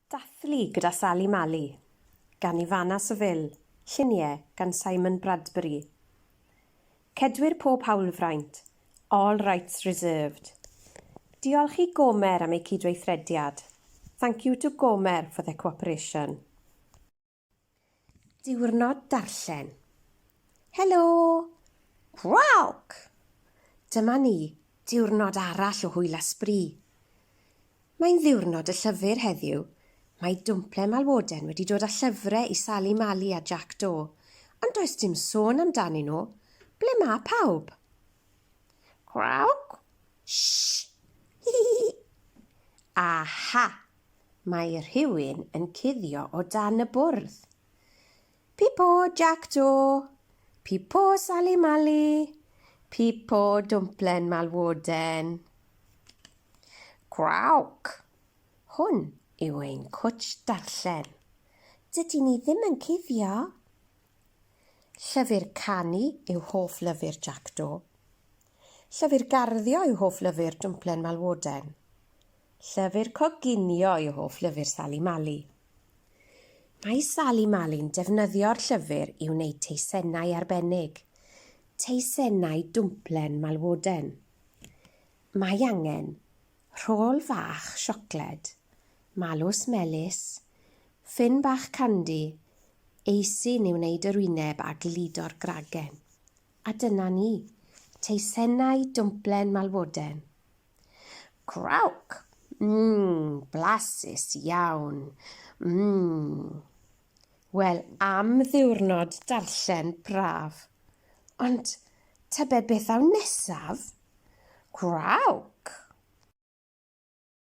Dathlu gyda Sally Mali, gan Ivana Saville, lluniau gan Simon Bradbury. Cedwyr pob hawlfraint, all rights reserved. Diolch i Gomer am ei cydweithrediad. Thank you to Gomer for their cooperation. Diwrnod darllen. Helo! Gwawc! Dyma ni, diwrnod arall o hwyl ysbri. Mae'n ddiwrnod y llyfr heddiw. Mae Dwmple Malwoden wedi dod â llyfrau i Sally Mali a Jack Doe, ond does dim sôn amdanyn nhw. Ble mae pawb? Gwawc! Shh! Aha! Mae rhywun yn cuddio o dan y bwrdd. Pipo Jack Doe! Pipo Sally Mali! Pipo Dwmplen Malwoden! Gwawc! Hwn yw ein cwtsh darllen. Dydyn ni ddim yn cuddio. Llyfr canu yw hoff lyfr Jack Doe. Llyfr garddio yw hoff lyfr Dwmplen Malwoden. Llyfr coginio yw hoff lyfr Sally Mali. Mae Sally Mali'n defnyddio'r llyfr i wneud teisennau arbennig. Teisennau Dwmplen Malwoden. Mae angen rhôl fach siocled, malws melys, ffyn bach candi, eisyn i wneud yr wyneb a gludo'r gragen. A dyna ni, teisennau Dwmplen Malwoden. Gwrawc! Blasus iawn. Wel, am ddiwrnod darllen braf. Ond tybed beth awn nesaf? Gwrawc!